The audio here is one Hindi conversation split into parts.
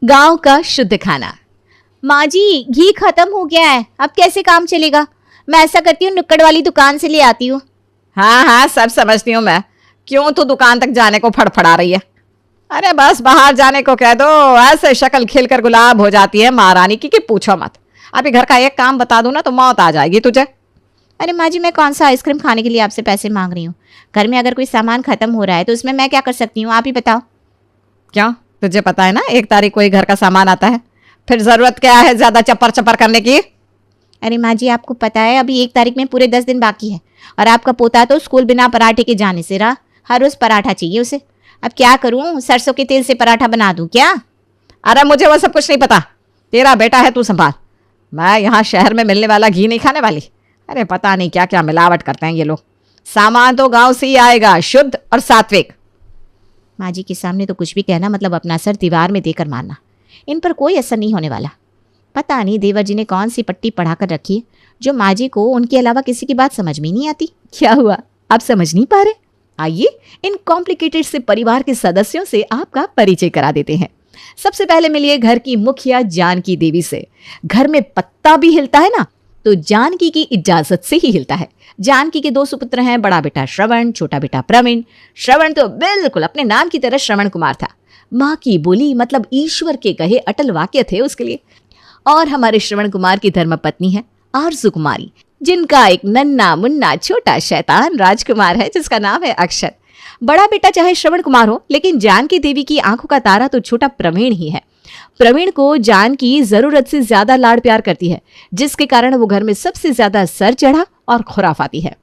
गांव का शुद्ध खाना। माँ जी, घी खत्म हो गया है, अब कैसे काम चलेगा? मैं ऐसा करती हूँ, नुक्कड़ वाली दुकान से ले आती हूँ। हाँ हाँ, सब समझती हूँ मैं। क्यों तू दुकान तक जाने को फड़फड़ा रही है? अरे बस बाहर जाने को कह दो, ऐसे शक्ल खिलकर गुलाब हो जाती है महारानी की कि पूछो मत। अभी घर का एक काम बता दूं ना तो मौत आ जाएगी तुझे। अरे माँ जी, मैं कौन सा आइसक्रीम खाने के लिए आपसे पैसे मांग रही हूँ? घर में अगर कोई सामान खत्म हो रहा है तो उसमें मैं क्या कर सकती हूँ, आप ही बताओ। क्यों, तुझे पता है ना 1 तारीख को ही घर का सामान आता है, फिर जरूरत क्या है ज्यादा चप्पर चप्पर करने की? अरे माँ जी, आपको पता है अभी 1 तारीख में पूरे 10 दिन बाकी है, और आपका पोता तो स्कूल बिना पराठे के जाने से रहा। हर रोज पराठा चाहिए उसे। अब क्या करूँ, सरसों के तेल से पराठा बना दूँ क्या? अरे मुझे वो सब कुछ नहीं पता, तेरा बेटा है, तू संभाल। मैं यहाँ शहर में मिलने वाला घी नहीं खाने वाली। अरे पता नहीं क्या क्या मिलावट करते हैं ये लोग। सामान तो गांव से ही आएगा, शुद्ध और सात्विक। माँ जी के सामने तो कुछ भी कहना मतलब अपना सर दीवार में देकर मारना। इन पर कोई असर नहीं होने वाला। पता नहीं देवर जी ने कौन सी पट्टी पढ़ा कर रखी है जो माँ जी को उनके अलावा किसी की बात समझ में नहीं आती। क्या हुआ, आप समझ नहीं पा रहे? आइए इन कॉम्प्लिकेटेड से परिवार के सदस्यों से आपका परिचय करा देते हैं। सबसे पहले मिलिए घर की मुखिया जानकी देवी से। घर में पत्ता भी हिलता है ना तो जानकी की इजाजत से ही हिलता है। जानकी के 2 सुपुत्र हैं, बड़ा बेटा श्रवण, छोटा बेटा प्रवीण। श्रवण तो बिल्कुल अपने नाम की तरह श्रवण कुमार था। माँ की बोली मतलब ईश्वर के कहे अटल वाक्य थे उसके लिए। और हमारे श्रवण कुमार की धर्मपत्नी है आरजू कुमारी, जिनका एक नन्ना मुन्ना छोटा शैतान राजकुमार है जिसका नाम है अक्षत। बड़ा बेटा चाहे श्रवण कुमार हो, लेकिन जानकी देवी की आंखों का तारा तो छोटा प्रवीण ही है। प्रवीण को जानकी जरूरत से ज्यादा लाड़ प्यार करती है, जिसके कारण वो घर में सबसे ज्यादा सर चढ़ा और खुराफाती है।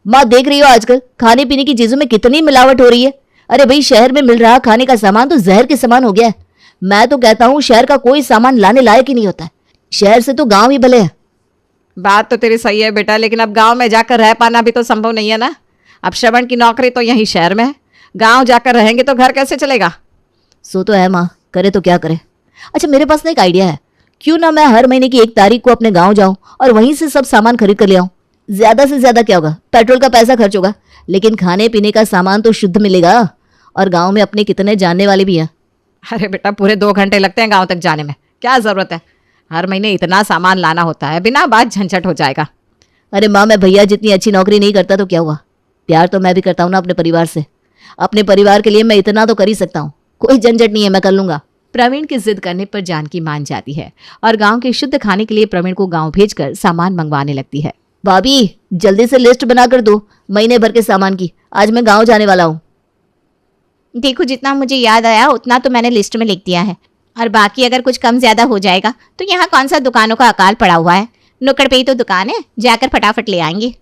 माँ देख रही हो आजकल खाने पीने की चीजों में कितनी मिलावट हो रही है। अरे भाई, शहर में मिल रहा खाने का सामान तो जहर के समान हो गया है। मैं तो कहता हूँ शहर का कोई सामान लाने लायक ही नहीं होता है। शहर से तो गांव ही भले है। बात तो तेरी सही है बेटा, लेकिन अब गांव में जाकर रह पाना भी तो संभव नहीं है ना। अब श्रवण की नौकरी तो यहीं शहर में है, गांव जाकर रहेंगे तो घर कैसे चलेगा? सो तो है माँ, करे तो क्या करे। अच्छा, मेरे पास ना एक आइडिया है। क्यों ना मैं हर महीने की 1 तारीख को अपने गांव जाऊं और वहीं से सब सामान खरीद कर ले आऊं। ज्यादा से ज्यादा क्या होगा, पेट्रोल का पैसा खर्च होगा, लेकिन खाने पीने का सामान तो शुद्ध मिलेगा। और गांव में अपने कितने जानने वाले भी हैं। अरे बेटा, पूरे 2 घंटे लगते हैं गांव तक जाने में, क्या जरूरत है? हर महीने इतना सामान लाना होता है, बिना बात झंझट हो जाएगा। अरे माँ, मैं भैया जितनी अच्छी नौकरी नहीं करता तो क्या हुआ, प्यार तो मैं भी करता हूँ ना अपने परिवार से। अपने परिवार के लिए मैं इतना तो कर ही सकता हूँ। कोई झंझट नहीं है, मैं कर लूंगा। प्रवीण की जिद करने पर जानकी मान जाती है और गांव के शुद्ध खाने के लिए प्रवीण को गांव भेजकर सामान मंगवाने लगती है। भाभी, जल्दी से लिस्ट बना कर दो महीने भर के सामान की। आज मैं गांव जाने वाला हूँ। देखो, जितना मुझे याद आया उतना तो मैंने लिस्ट में लिख दिया है, और बाकी अगर कुछ कम ज्यादा हो जाएगा तो यहाँ कौन सा दुकानों का अकाल पड़ा हुआ है। नुक्कड़ पे ही तो दुकान है, जाकर फटाफट ले आएंगे।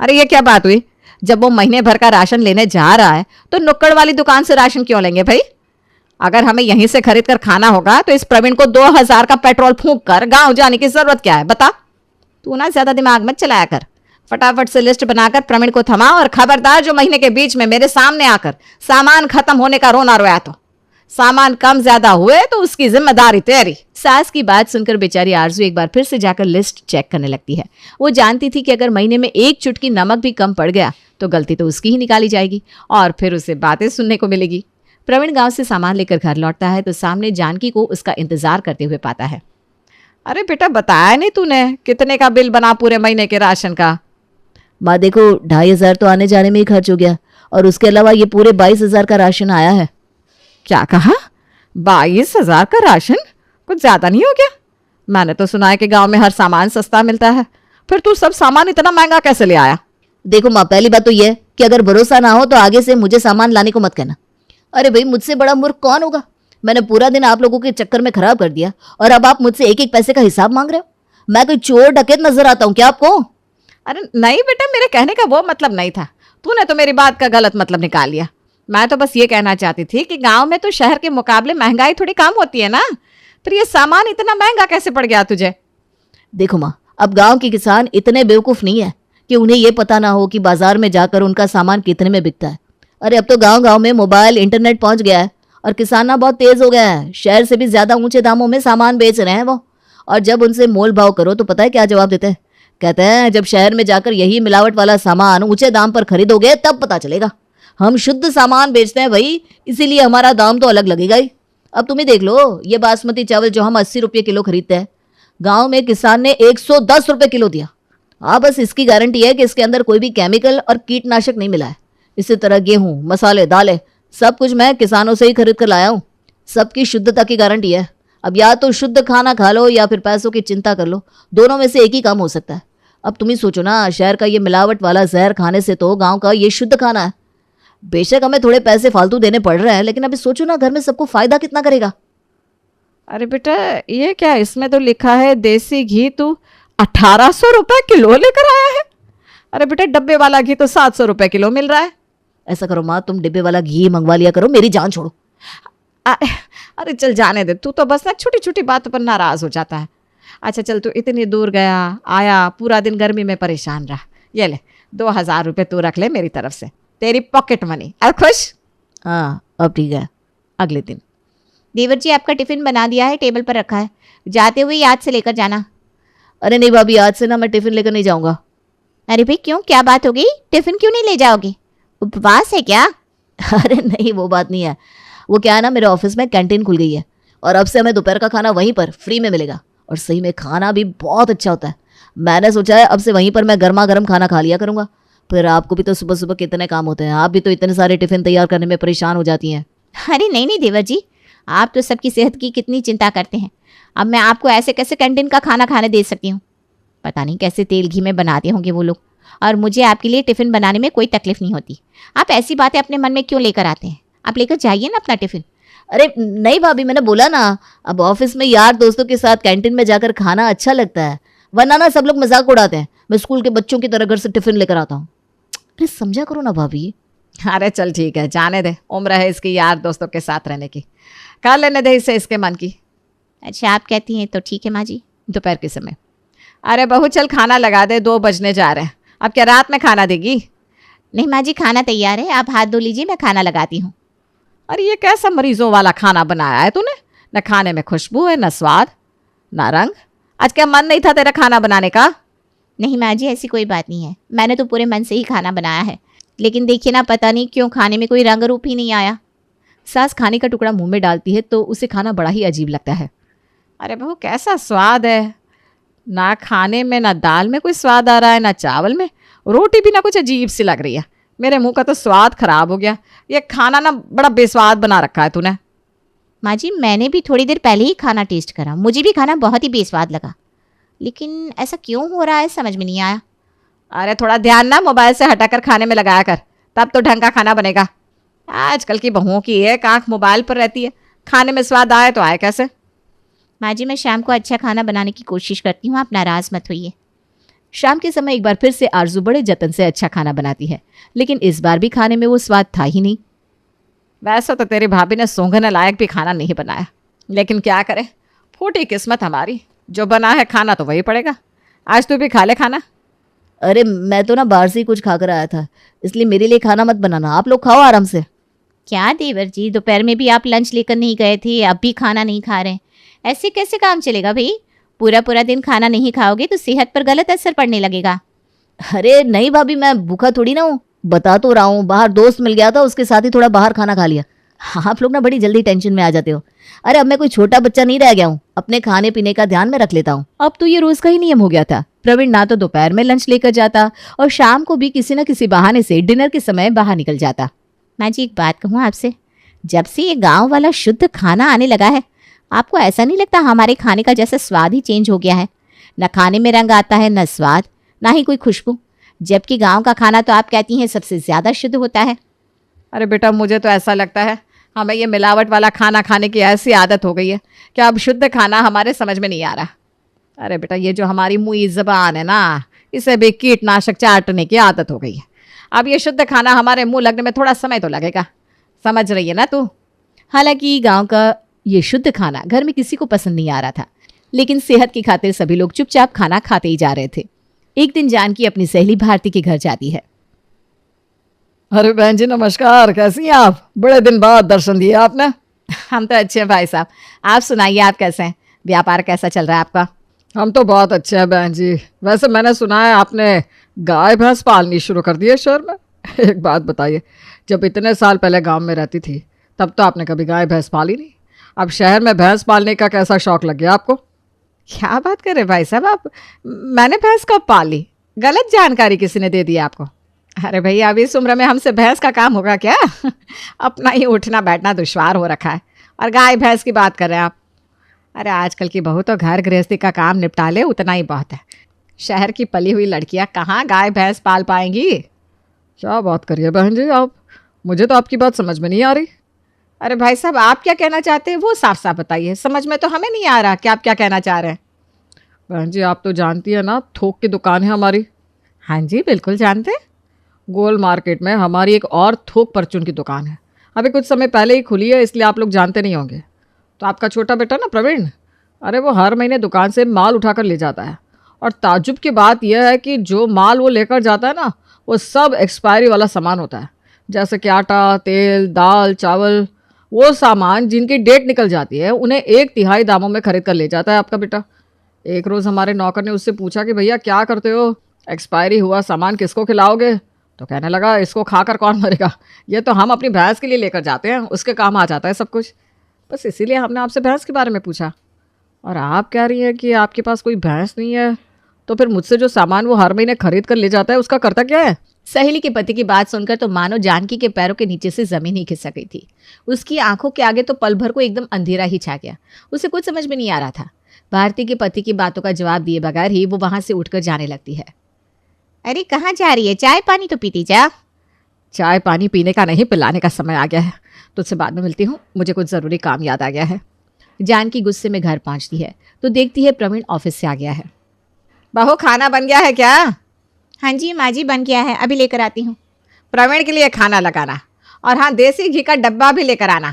अरे ये क्या बात हुई? जब वो महीने भर का राशन लेने जा रहा है तो नुक्कड़ वाली दुकान से राशन क्यों लेंगे भाई? अगर हमें यहीं से खरीद कर खाना होगा तो इस प्रवीण को 2000 का पेट्रोल फूंक कर गांव जाने की जरूरत क्या है, बता? तू ना ज्यादा दिमाग मत चलाया कर। फटाफट से लिस्ट बनाकर प्रवीण को थमा, और खबरदार जो महीने के बीच में मेरे सामने आकर सामान खत्म होने का रोना रोया तो सामान कम ज्यादा हुए तो उसकी जिम्मेदारी तेरी। सास की बात सुनकर बेचारी आरजू एक बार फिर से जाकर लिस्ट चेक करने लगती है। वो जानती थी कि अगर महीने में 1 चुटकी नमक भी कम पड़ गया तो गलती तो उसकी ही निकाली जाएगी और फिर उसे बातें सुनने को मिलेगी। प्रवीण गांव से सामान लेकर घर लौटता है तो सामने जानकी को उसका इंतजार करते हुए पाता है। अरे बेटा, बताया नहीं तूने कितने का बिल बना पूरे महीने के राशन का? माँ देखो, 2500 तो आने जाने में ही खर्च हो गया, और उसके अलावा ये पूरे 22,000 का राशन आया है। क्या कहा? 22,000 का राशन? कुछ ज्यादा नहीं हो गया? मैंने तो सुना है कि गांव में हर सामान सस्ता मिलता है, फिर तू सब सामान इतना महंगा कैसे ले आया? देखो माँ, पहली बात तो ये कि अगर भरोसा ना हो तो आगे से मुझे सामान लाने को मत कहना। अरे भाई, मुझसे बड़ा मूर्ख कौन होगा? मैंने पूरा दिन आप लोगों के चक्कर में खराब कर दिया और अब आप मुझसे एक एक पैसे का हिसाब मांग रहे हो। मैं कोई चोर डकैत नजर आता हूँ क्या आपको? अरे नहीं बेटा, मेरे कहने का वो मतलब नहीं था। तूने तो मेरी बात का गलत मतलब निकाल लिया। मैं तो बस ये कहना चाहती थी कि गांव में तो शहर के मुकाबले महंगाई थोड़ी कम होती है ना, फिर ये सामान इतना महंगा कैसे पड़ गया तुझे? देखो माँ, अब गांव के किसान इतने बेवकूफ नहीं है कि उन्हें ये पता ना हो कि बाजार में जाकर उनका सामान कितने में बिकता है। अरे अब तो गांव गांव में मोबाइल इंटरनेट पहुंच गया है और किसाना बहुत तेज हो गया है। शहर से भी ज्यादा ऊंचे दामों में सामान बेच रहे हैं वो। और जब उनसे मोल भाव करो तो पता है क्या जवाब देते हैं? कहते हैं जब शहर में जाकर यही मिलावट वाला सामान ऊंचे दाम पर खरीदोगे तब पता चलेगा। हम शुद्ध सामान बेचते हैं भाई, इसीलिए हमारा दाम तो अलग लगेगा ही। अब तुम ही देख लो, ये बासमती चावल जो हम 80 रुपये किलो खरीदते हैं, गांव में किसान ने 110 रुपये किलो दिया। हाँ, बस इसकी गारंटी है कि इसके अंदर कोई भी केमिकल और कीटनाशक नहीं मिला है। इसी तरह गेहूं, मसाले, दालें, सब कुछ मैं किसानों से ही खरीद कर लाया हूँ। सबकी शुद्धता की गारंटी है। अब या तो शुद्ध खाना खा लो या फिर पैसों की चिंता कर लो, दोनों में से एक ही काम हो सकता है। अब तुम ही सोचो ना, शहर का ये मिलावट वाला जहर खाने से तो गांव का ये शुद्ध खाना है। बेशक हमें थोड़े पैसे फालतू देने पड़ रहे हैं, लेकिन अभी सोचो ना, घर में सबको फायदा कितना करेगा। अरे बेटा, ये क्या, इसमें तो लिखा है देसी घी तू 1800 रुपए किलो लेकर आया है। अरे बेटा, डब्बे वाला घी तो 700 रुपए किलो मिल रहा है। ऐसा करो माँ, तुम डिब्बे वाला घी मंगवा लिया करो, मेरी जान छोड़ो। अरे चल जाने दे, तू तो बस ना छोटी छोटी बातों पर नाराज हो जाता है। अच्छा चल, तू इतनी दूर गया आया, पूरा दिन गर्मी में परेशान रहा, ये ले 2000 रुपये तू रख ले मेरी तरफ से, तेरी पॉकेट मनी। अब खुश? हाँ, अब ठीक है। अगले दिन, देवर जी आपका टिफिन बना दिया है, टेबल पर रखा है, जाते हुए याद से लेकर जाना। अरे नहीं भाभी, आज से ना मैं टिफिन लेकर नहीं जाऊंगा। अरे भाई क्यों, क्या बात हो गई? टिफिन क्यों नहीं ले जाओगे? उपवास है क्या? अरे नहीं, वो बात नहीं है। वो क्या है ना, मेरे ऑफिस में कैंटीन खुल गई है और अब से हमें दोपहर का खाना वहीं पर फ्री में मिलेगा, और सही में खाना भी बहुत अच्छा होता है। मैंने सोचा है अब से वहीं पर मैं गर्मा गर्म खाना खा लिया करूंगा। फिर आपको भी तो सुबह सुबह कितने काम होते हैं, आप भी तो इतने सारे टिफिन तैयार करने में परेशान हो जाती हैं। अरे नहीं नहीं देवर जी, आप तो सबकी सेहत की कितनी चिंता करते हैं। अब मैं आपको ऐसे कैसे कैंटीन का खाना खाने दे सकती हूँ? पता नहीं कैसे तेल घी में बनाते होंगे वो लोग, और मुझे आपके लिए टिफिन बनाने में कोई तकलीफ नहीं होती। आप ऐसी बातें अपने मन में क्यों लेकर आते हैं? आप लेकर जाइए ना अपना टिफिन। अरे नहीं भाभी, मैंने बोला ना, अब ऑफिस में यार दोस्तों के साथ कैंटीन में जाकर खाना अच्छा लगता है, वरना ना सब लोग मजाक उड़ाते हैं मैं स्कूल के बच्चों की तरह घर से टिफिन लेकर आता हूँ। अरे समझा करो ना भाभी। अरे चल ठीक है, जाने दे, उम्र है इसकी यार दोस्तों के साथ रहने की, कर लेने दे इसे इसके मन की। अच्छा आप कहती हैं तो ठीक है माँ जी। दोपहर के समय, अरे बहू चल खाना लगा दे, 2 बजने जा रहे हैं। अब क्या रात में खाना देगी? नहीं माँ जी, खाना तैयार है, आप हाथ धो लीजिए, मैं खाना लगाती हूँ। अरे ये कैसा मरीजों वाला खाना बनाया है तूने? न खाने में खुशबू है, न स्वाद, न रंग। आज क्या मन नहीं था तेरा खाना बनाने का? नहीं माँ जी, ऐसी कोई बात नहीं है, मैंने तो पूरे मन से ही खाना बनाया है, लेकिन देखिए ना, पता नहीं क्यों खाने में कोई रंग रूप ही नहीं आया। सास खाने का टुकड़ा मुंह में डालती है तो उसे खाना बड़ा ही अजीब लगता है। अरे बहू कैसा स्वाद है, ना खाने में, ना दाल में कोई स्वाद आ रहा है, ना चावल में, रोटी भी ना कुछ अजीब सी लग रही है। मेरे मुंह का तो स्वाद खराब हो गया। ये खाना ना बड़ा बेस्वाद बना रखा है तूने। माँ जी मैंने भी थोड़ी देर पहले ही खाना टेस्ट करा, मुझे भी खाना बहुत ही बेस्वाद लगा, लेकिन ऐसा क्यों हो रहा है समझ में नहीं आया। अरे थोड़ा ध्यान ना मोबाइल से हटाकर खाने में लगाया कर, तब तो ढंग का खाना बनेगा। आजकल की बहुओं की एक आंख मोबाइल पर रहती है, खाने में स्वाद आए तो आए कैसे? माँ जी मैं शाम को अच्छा खाना बनाने की कोशिश करती हूँ, आप नाराज़ मत होइए। शाम के समय एक बार फिर से आरजू बड़े जतन से अच्छा खाना बनाती है, लेकिन इस बार भी खाने में वो स्वाद था ही नहीं। वैसा तो तेरी भाभी ने सूंघने लायक भी खाना नहीं बनाया, लेकिन क्या करे, फूटी किस्मत हमारी, जो बना है खाना तो वही पड़ेगा। आज तू भी खा ले खाना। अरे मैं तो ना बाहर से ही कुछ खाकर आया था, इसलिए मेरे लिए खाना मत बनाना, आप लोग खाओ आराम से। क्या देवर जी, दोपहर में भी आप लंच लेकर नहीं गए थे, अब भी खाना नहीं खा रहे हैं, ऐसे कैसे काम चलेगा भाई? पूरा पूरा दिन खाना नहीं खाओगे तो सेहत पर गलत असर पड़ने लगेगा। अरे नहीं भाभी, मैं भूखा थोड़ी ना हूँ, बता तो रहा हूँ, बाहर दोस्त मिल गया था, उसके साथ ही थोड़ा बाहर खाना खा लिया। आप लोग ना बड़ी जल्दी टेंशन में आ जाते हो। अरे अब मैं कोई छोटा बच्चा नहीं रह गया हूँ, अपने खाने पीने का ध्यान में रख लेता हूँ। अब तो ये रोज का ही नियम हो गया था। प्रवीण ना तो दोपहर में लंच लेकर जाता और शाम को भी किसी न किसी बहाने से डिनर के समय बाहर निकल जाता। माँ जी एक बात कहूँ आपसे, जब से ये गांव वाला शुद्ध खाना आने लगा है, आपको ऐसा नहीं लगता हमारे खाने का जैसा स्वाद ही चेंज हो गया है? न खाने में रंग आता है, न स्वाद, ना ही कोई खुशबू, जबकि गांव का खाना तो आप कहती हैं सबसे ज़्यादा शुद्ध होता है। अरे बेटा, मुझे तो ऐसा लगता है हमें ये मिलावट वाला खाना खाने की ऐसी आदत हो गई है कि अब शुद्ध खाना हमारे समझ में नहीं आ रहा। अरे बेटा, ये जो हमारी मुँह ज़बान है ना, इसे भी कीटनाशक चाटने की आदत हो गई है। अब ये शुद्ध खाना हमारे मुँह लगने में थोड़ा समय तो लगेगा, समझ रही है ना तू? हालांकि गांव का ये शुद्ध खाना घर में किसी को पसंद नहीं आ रहा था, लेकिन सेहत की खातिर सभी लोग चुपचाप खाना खाते ही जा रहे थे। एक दिन जानकी अपनी सहेली भारती के घर जाती है। अरे बहन जी नमस्कार, कैसी हैं आप? बड़े दिन बाद दर्शन दिए आपने। हम तो अच्छे हैं भाई साहब, आप सुनाइए, आप कैसे हैं? व्यापार कैसा चल रहा है आपका? हम तो बहुत अच्छे हैं बहन जी। वैसे मैंने सुना है आपने गाय भैंस पालनी शुरू कर दी है शहर में। एक बात बताइए, जब इतने साल पहले गांव में रहती थी तब तो आपने कभी गाय भैंस पाली नहीं, अब शहर में भैंस पालने का कैसा शौक लग गया आपको? क्या बात कर रहे भाई साहब आप? मैंने भैंस कब पाली? गलत जानकारी किसी ने दे दी आपको। अरे भैया अब इस उम्र में हमसे भैंस का काम होगा क्या? अपना ही उठना बैठना दुश्वार हो रखा है और गाय भैंस की बात कर रहे हैं आप। अरे आजकल की बहू तो घर गृहस्थी का काम निपटा ले उतना ही बहुत है। शहर की पली हुई लड़कियां कहाँ गाय भैंस पाल पाएंगी? क्या बात करिए बहन जी आप, मुझे तो आपकी बात समझ में नहीं आ रही। अरे भाई साहब आप क्या कहना चाहते हैं वो साफ साफ बताइए, समझ में तो हमें नहीं आ रहा कि आप क्या कहना चाह रहे हैं। बहन जी आप तो जानती है ना, थोक की दुकान है हमारी। हाँ जी बिल्कुल जानते हैं। गोल मार्केट में हमारी एक और थोक परचून की दुकान है, अभी कुछ समय पहले ही खुली है, इसलिए आप लोग जानते नहीं होंगे। तो आपका छोटा बेटा ना प्रवीण, अरे वो हर महीने दुकान से माल उठाकर ले जाता है, और ताज्जुब की बात यह है कि जो माल वो लेकर जाता है ना, वो सब एक्सपायरी वाला सामान होता है। जैसे कि आटा, तेल, दाल, चावल, वो सामान जिनकी डेट निकल जाती है उन्हें 1/3 दामों में खरीद कर ले जाता है आपका बेटा। एक रोज़ हमारे नौकर ने उससे पूछा कि भैया क्या करते हो, एक्सपायरी हुआ सामान किसको खिलाओगे? तो कहने लगा इसको खाकर कौन मरेगा, ये तो हम अपनी भैंस के लिए लेकर जाते हैं, उसके काम आ जाता है सब कुछ। बस इसीलिए हमने आपसे भैंस के बारे में पूछा। और आप कह रही हैं कि आपके पास कोई भैंस नहीं है, तो फिर मुझसे जो सामान वो हर महीने खरीद कर ले जाता है उसका करता क्या है? सहेली के पति की बात सुनकर तो मानो जानकी के पैरों के नीचे से जमीन ही खिसक गई थी। उसकी आंखों के आगे तो पल भर को एकदम अंधेरा ही छा गया। उसे कुछ समझ में नहीं आ रहा था। भारती के पति की बातों का जवाब दिए बगैर ही वो वहां से उठकर जाने लगती है। अरे कहाँ जा रही है? चाय पानी तो पीती जा। चाय पानी पीने का नहीं, पिलाने का समय आ गया है। तुझसे बाद में मिलती हूँ, मुझे कुछ ज़रूरी काम याद आ गया है। जानकी गुस्से में घर पहुंचती है तो देखती है प्रवीण ऑफिस से आ गया है। बहू खाना बन गया है क्या? हाँ जी माँ जी बन गया है, अभी लेकर आती हूँ। प्रवीण के लिए खाना लगाना, और हाँ देसी घी का डब्बा भी लेकर आना।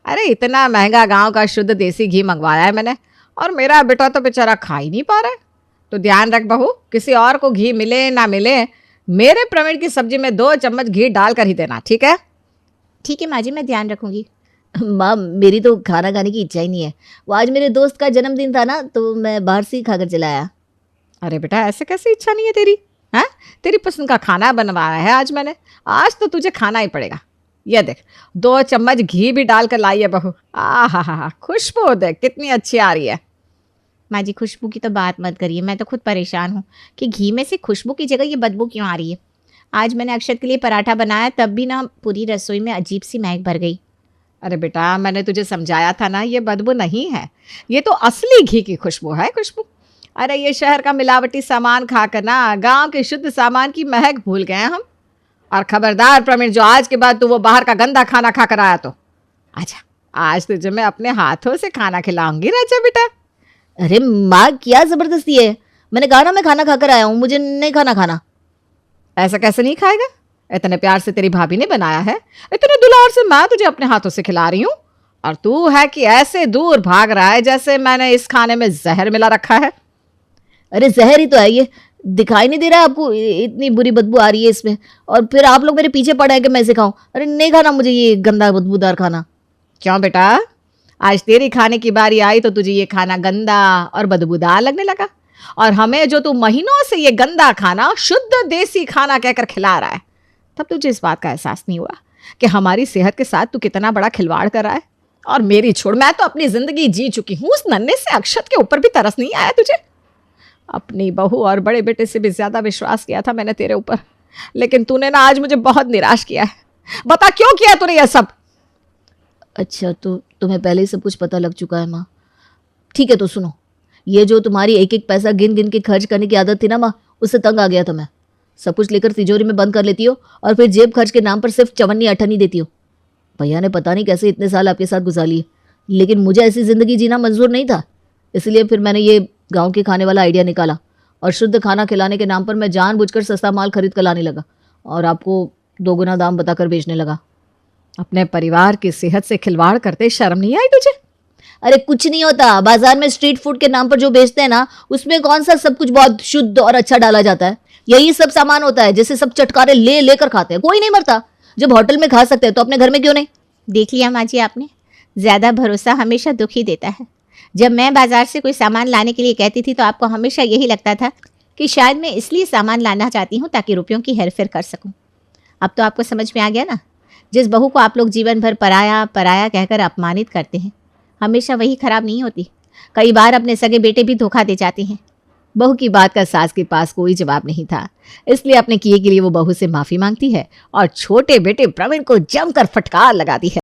अरे इतना महंगा गांव का शुद्ध देसी घी मंगवाया है मैंने, और मेरा बेटा तो बेचारा खा ही नहीं पा रहा है। तो ध्यान रख बहू, किसी और को घी मिले ना मिले, मेरे प्रवीण की सब्जी में 2 चम्मच घी डाल कर ही देना, ठीक है? ठीक है माँ जी, मैं ध्यान रखूंगी। माँ मेरी तो खाना खाने की इच्छा ही नहीं है। वो आज मेरे दोस्त का जन्मदिन था ना, तो मैं बाहर से ही खाकर चला आया। अरे बेटा ऐसे कैसे इच्छा नहीं है तेरी? हैं? तेरी पसंद का खाना बनवाया है आज मैंने, आज तो तुझे खाना ही पड़ेगा। ये देख 2 चम्मच घी भी डाल कर लाई है बहू। हा, खुशबू देख कितनी अच्छी आ रही है। माँ जी खुशबू की तो बात मत करिए, मैं तो खुद परेशान हूँ कि घी में से खुशबू की जगह ये बदबू क्यों आ रही है। आज मैंने अक्षत के लिए पराठा बनाया तब भी ना पूरी रसोई में अजीब सी महक भर गई। अरे बेटा मैंने तुझे समझाया था ना, ये बदबू नहीं है, ये तो असली घी की खुशबू है। खुशबू, अरे ये शहर का मिलावटी सामान खाकर ना गांव के शुद्ध सामान की महक भूल गए हैं हम। और खबरदार प्रवीण, जो आज के बाद तू वो बाहर का गंदा खाना खाकर आया तो आजा, आज तुझे मैं अपने हाथों से खाना खिलाऊंगी। राजा बेटा। अरे माँ क्या ज़बरदस्ती है, मैंने कहा ना मैं खाना खाकर आया हूँ, मुझे नहीं खाना। ऐसा कैसे नहीं खाएगा? इतने प्यार से तेरी भाभी ने बनाया है, इतने दुलार से मैं तुझे अपने हाथों से खिला रही हूँ, और तू है कि ऐसे दूर भाग रहा है जैसे मैंने इस खाने में जहर मिला रखा है। अरे जहर ही तो है ये, दिखाई नहीं दे रहा है आपको? इतनी बुरी बदबू आ रही है इसमें, और फिर आप लोग मेरे पीछे पड़े हैं कि मैं इसे खाऊं। अरे नहीं खाना मुझे ये गंदा बदबूदार खाना। क्यों बेटा, आज तेरी खाने की बारी आई तो तुझे ये खाना गंदा और बदबूदार लगने लगा, और हमें जो तू महीनों से ये गंदा खाना शुद्ध देसी खाना कहकर खिला रहा है, तब तुझे इस बात का एहसास नहीं हुआ कि हमारी सेहत के साथ तू कितना बड़ा खिलवाड़ कर रहा है। और मेरी छोड़, मैं तो अपनी जिंदगी जी चुकी हूँ, उस नन्हे से अक्षत के ऊपर भी तरस नहीं आया तुझे? अपनी बहू और बड़े बेटे से भी ज्यादा विश्वास किया था मैंने तेरे ऊपर, लेकिन तूने ना आज मुझे बहुत निराश किया है। बता क्यों किया तूने यह सब? अच्छा तो तुम्हें पहले ही सब कुछ पता लग चुका है माँ। ठीक है तो सुनो, ये जो तुम्हारी एक एक पैसा गिन गिन के खर्च करने की आदत थी ना माँ, उससे तंग आ गया था मैं। सब कुछ लेकर तिजोरी में बंद कर लेती हो और फिर जेब खर्च के नाम पर सिर्फ चवन्नी अठन्नी देती हो। भैया ने पता नहीं कैसे इतने साल आपके साथ गुजार लिए, लेकिन मुझे ऐसी ज़िंदगी जीना मंजूर नहीं था। इसलिए फिर मैंने ये गांव के खाने वाला आइडिया निकाला, और शुद्ध खाना खिलाने के नाम पर मैं जानबूझकर सस्ता माल खरीद कर लाने लगा और आपको 2 गुना दाम बताकर बेचने लगा। अपने परिवार की सेहत से खिलवाड़ करते शर्म नहीं आई तुझे? अरे कुछ नहीं होता, बाजार में स्ट्रीट फूड के नाम पर जो बेचते हैं ना, उसमें कौन सा सब कुछ बहुत शुद्ध और अच्छा डाला जाता है? यही सब सामान होता है जिसे सब चटकारे ले लेकर खाते हैं, कोई नहीं मरता। जब होटल में खा सकते हैं तो अपने घर में क्यों नहीं? देख लिया माँ जी आपने, ज़्यादा भरोसा हमेशा दुख ही देता है। जब मैं बाजार से कोई सामान लाने के लिए कहती थी तो आपको हमेशा यही लगता था कि शायद मैं इसलिए सामान लाना चाहती हूँ ताकि रुपयों की हेरफेर कर सकूँ। अब तो आपको समझ में आ गया ना, जिस बहू को आप लोग जीवन भर पराया पराया कहकर अपमानित करते हैं, हमेशा वही खराब नहीं होती, कई बार अपने सगे बेटे भी धोखा दे जाते हैं। बहू की बात का सास के पास कोई जवाब नहीं था, इसलिए अपने किए के लिए वो बहू से माफी मांगती है और छोटे बेटे प्रवीण को जमकर फटकार लगाती है।